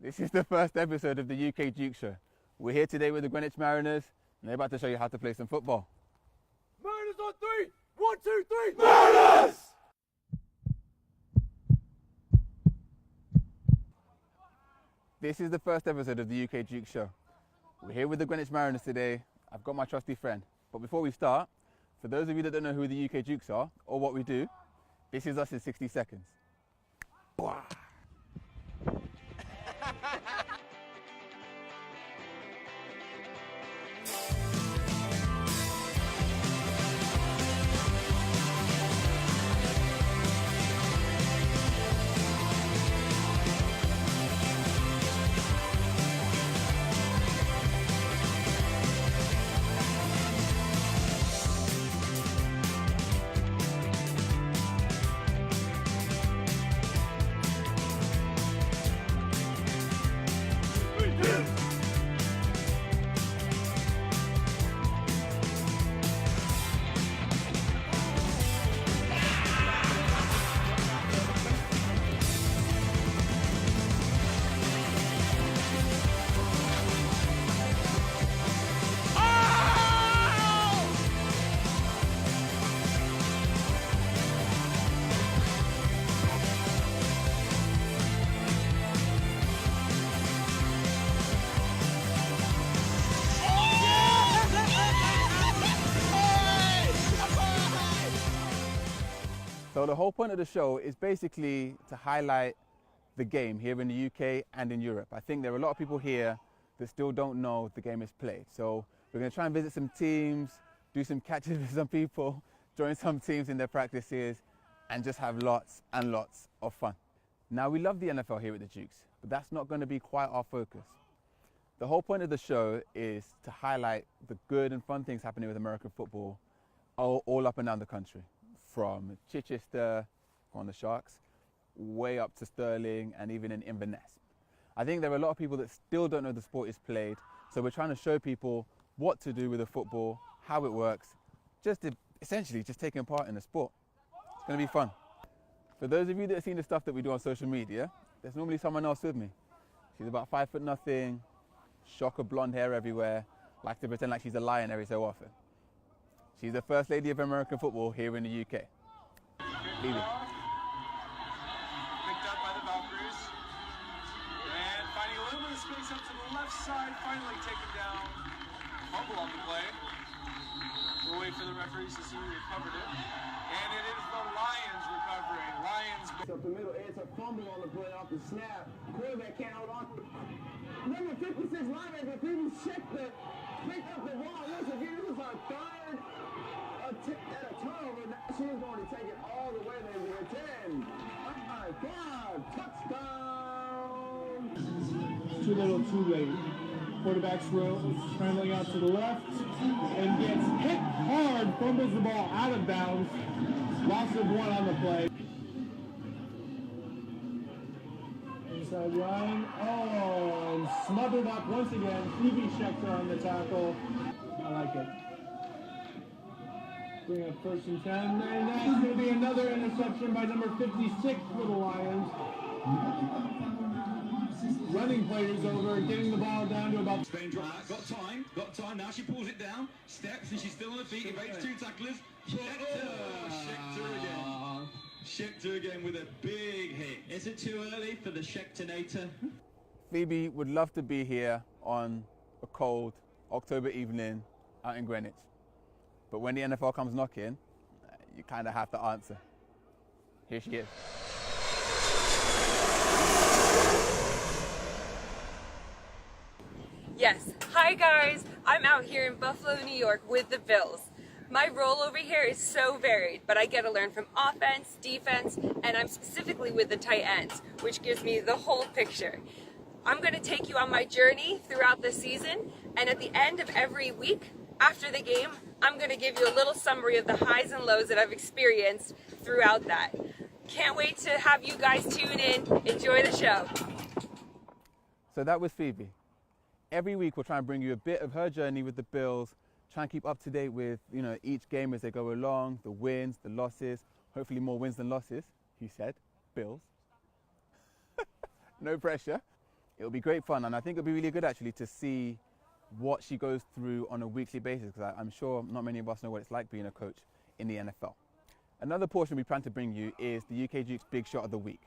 This is the first episode of the UK Duke Show. We're here today with the Greenwich Mariners, and they're about to show you how to play some football. Mariners on three! 1, 2, 3! Mariners! This is the first episode of the UK Duke Show. We're here with the Greenwich Mariners today. I've got my trusty friend. But before we start, for those of you that don't know who the UK Dukes are or what we do, this is us in 60 seconds. So the whole point of the show is basically to highlight the game here in the UK and in Europe. I think there are a lot of people here that still don't know the game is played. So we're going to try and visit some teams, do some catches with some people, join some teams in their practices, and just have lots and lots of fun. Now, we love the NFL here at the Dukes, but that's not going to be quite our focus. The whole point of the show is to highlight the good and fun things happening with American football all up and down the country. From Chichester on the Sharks, way up to Stirling and even in Inverness. I think there are a lot of people that still don't know the sport is played, so we're trying to show people what to do with the football, how it works, essentially just taking part in the sport. It's going to be fun. For those of you that have seen the stuff that we do on social media, there's normally someone else with me. She's about 5'0", shocker blonde hair everywhere, likes to pretend like she's a lion every so often. She's the first lady of American football here in the UK. Phoebe. Picked up by the Valkyries. And finding a little bit of space up to the left side, finally taken down. Fumble on the play. We'll wait for the referees to see who recovered it. And it is the Lions recovering. Lions. Up the middle, it's a fumble on the play off the snap. Quarterback can't hold on. Number 56 linebacker, Phoebe Schechter picked up the ball. Once again, this is our third attempt at a turnover. Now she is going to take it all the way there to 10. 5, touchdown. Too little, too late. Quarterback's scrambling out to the left and gets hit hard, fumbles the ball out of bounds. Loss of one on the play. Inside line. Oh, and smothered up once again. Phoebe Schechter on the tackle. I like it. Bring up 1st and 10. And that's going to be another interception by number 56 for the Lions. Running players over, getting the ball down to about... Spain drop. Got time. Now she pulls it down. Steps, and she's still on her feet. Evades 2 tacklers. Schechter again with a big hit. Is it too early for the Schechternator? Phoebe would love to be here on a cold October evening out in Greenwich. But when the NFL comes knocking, you kind of have to answer. Here she is. Yes. Hi guys, I'm out here in Buffalo, New York with the Bills. My role over here is so varied, but I get to learn from offense, defense, and I'm specifically with the tight ends, which gives me the whole picture. I'm going to take you on my journey throughout the season, and at the end of every week, after the game, I'm going to give you a little summary of the highs and lows that I've experienced throughout that. Can't wait to have you guys tune in. Enjoy the show. So that was Phoebe. Every week we'll try and bring you a bit of her journey with the Bills, try and keep up to date with, each game as they go along, the wins, the losses, hopefully more wins than losses, he said, Bills. No pressure. It'll be great fun, and I think it'll be really good actually to see what she goes through on a weekly basis, because I'm sure not many of us know what it's like being a coach in the NFL. Another portion we plan to bring you is the UK Dukes Big Shot of the Week.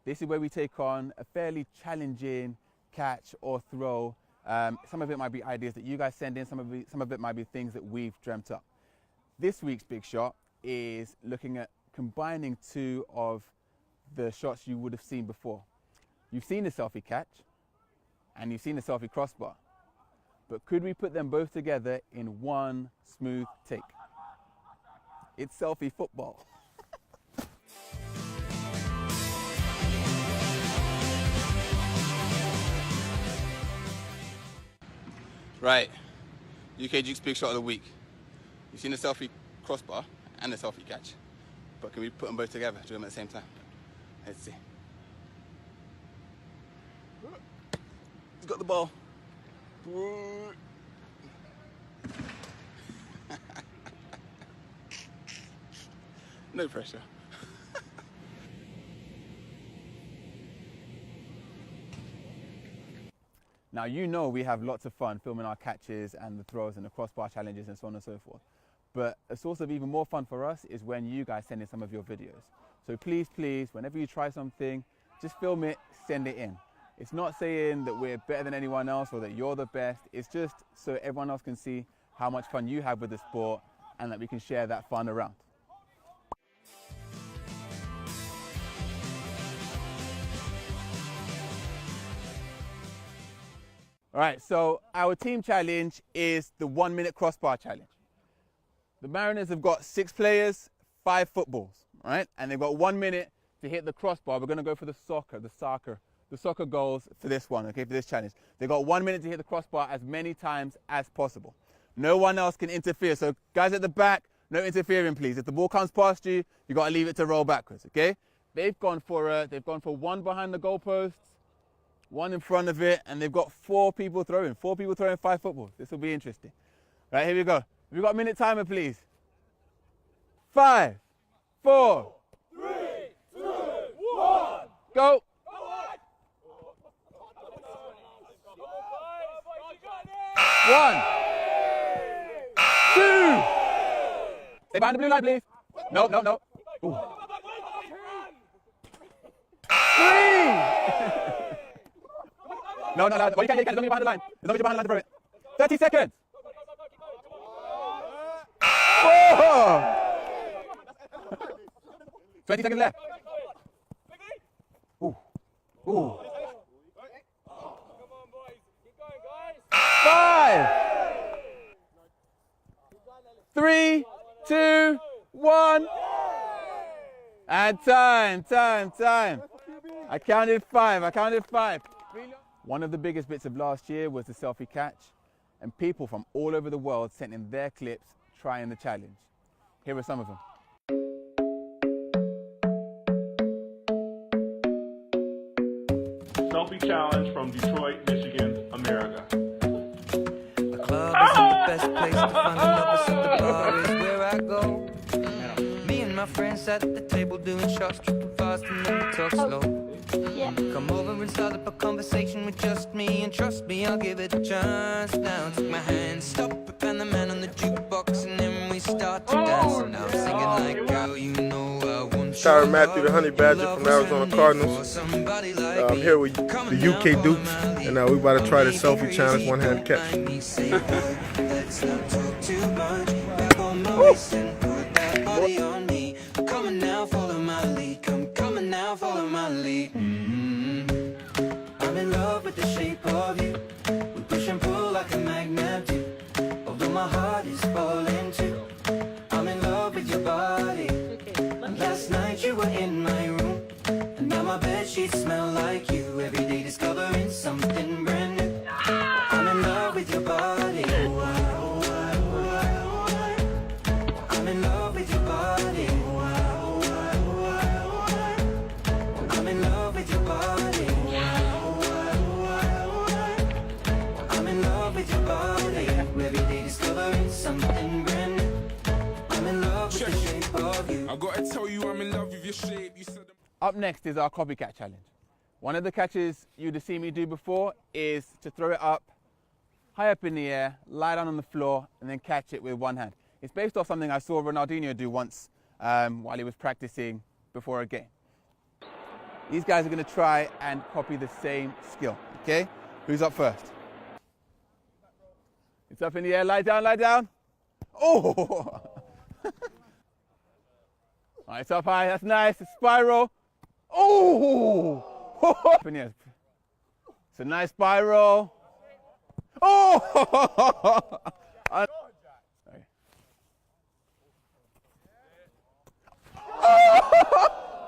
This is where we take on a fairly challenging catch or throw. Some of it might be ideas that you guys send in, some of it might be things that we've dreamt up. This week's Big Shot is looking at combining two of the shots you would have seen before. You've seen the selfie catch and you've seen the selfie crossbar, but could we put them both together in one smooth take? It's selfie football. Right, UK Dukes Big Shot of the Week. You've seen the selfie crossbar and the selfie catch, but can we put them both together, do them at the same time? Let's see. He's got the ball. No pressure. Now, you know we have lots of fun filming our catches and the throws and the crossbar challenges and so on and so forth. But a source of even more fun for us is when you guys send in some of your videos. So please, please, whenever you try something, just film it, send it in. It's not saying that we're better than anyone else or that you're the best. It's just so everyone else can see how much fun you have with the sport and that we can share that fun around. All right, so our team challenge is the 1 minute crossbar challenge. The Mariners have got 6 players, 5 footballs, all right? And they've got 1 minute to hit the crossbar. We're gonna go for the soccer goals for this one, okay, for this challenge. They've got 1 minute to hit the crossbar as many times as possible. No one else can interfere. So guys at the back, no interfering, please. If the ball comes past you, you gotta leave it to roll backwards, okay? They've gone for one behind the goalposts, one in front of it, and they've got 4 people throwing. 4 people throwing 5 footballs. This will be interesting. All right, here we go. We've got a minute timer, please. 5, 4, 3, 2, 1. go. 1, 2. Stay behind the blue line, please. No. Ooh. 3. No. Well, you can't. As long as you're behind the line. As long as you're behind the line to throw it. 30 seconds. 4. 20 seconds left. Ooh. 5, 3, 2, 1. And time. I counted 5. One of the biggest bits of last year was the selfie catch, and people from all over the world sent in their clips trying the challenge. Here are some of them. Selfie challenge from Detroit, Michigan, America. The club isn't the best place to find lovers, so the bar is where I go. Me and my friends sat at the table doing shots, tripping fast and then we talk slow. Come over and start up a conversation with just me, and trust me, I'll give it a chance. Now take my hand, stop it, and the man on the jukebox, and then we start to dance. And I'm singing like, girl, you know I want you. Tyrann Mathieu, the Honey Badger from Arizona Cardinals. I'm here with the UK Dukes, and we about to try the selfie challenge, one-hand catch. Come now, follow my lead. Come now, follow my lead. I'm in love with the shape of you. We push and pull like a magnet do. Although my heart is falling too. I'm in love with your body. Last night you were in my room, and now my bedsheets smell like you. Every day discovering something brand new. I'm in love with your body. I'm in love with your body. I'm in love with your body. I'm in love with your body. Every day discovering something brand new. I'm in love with the shape of you. I gotta tell you I'm in love with your shape. You said Up next is our copycat challenge. One of the catches you'd have seen me do before is to throw it up, high up in the air, lie down on the floor, and then catch it with one hand. It's based off something I saw Ronaldinho do once while he was practicing before a game. These guys are going to try and copy the same skill, okay? Who's up first? It's up in the air, lie down, lie down. Oh! All right, it's up high, that's nice, it's spiral. Oh! Up in the air. It's a nice spiral. Oh!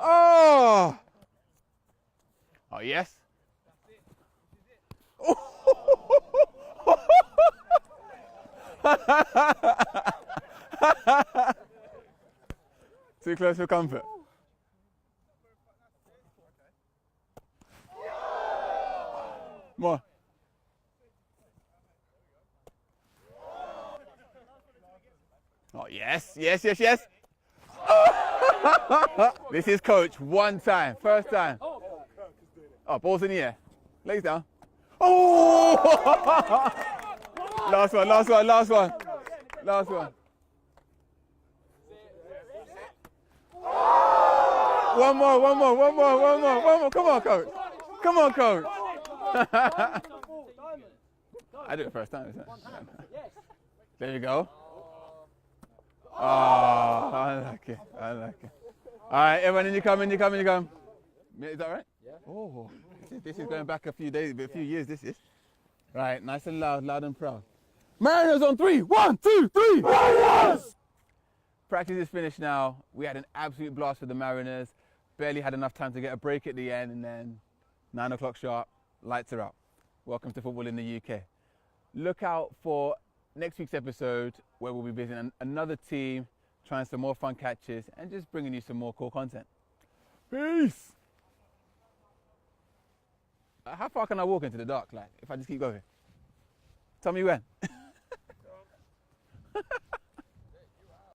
Oh! Oh, yes. Too close for comfort. More. Oh, yes, yes, yes, yes. This is coach one time, first time. Oh, ball's in the air. Legs down. Oh! Last one, last one, last one. Last one. One more, one more, one more, one more, one more. Come on, coach. Come on, coach. I did it first time, isn't it? There you go. Oh, I like it. I like it. All right, everyone, in you come, in you come, in you come. Is that right? Yeah. Oh, this is going back a few days, a few years, this is. Right, nice and loud, loud and proud. Mariners on 3. 1, 2, 3. Mariners! Practice is finished now. We had an absolute blast with the Mariners. Barely had enough time to get a break at the end, and then 9 o'clock sharp, lights are out. Welcome to Football in the UK. Look out for next week's episode where we'll be visiting another team, trying some more fun catches, and just bringing you some more cool content. Peace! How far can I walk into the dark, like, if I just keep going? Tell me when.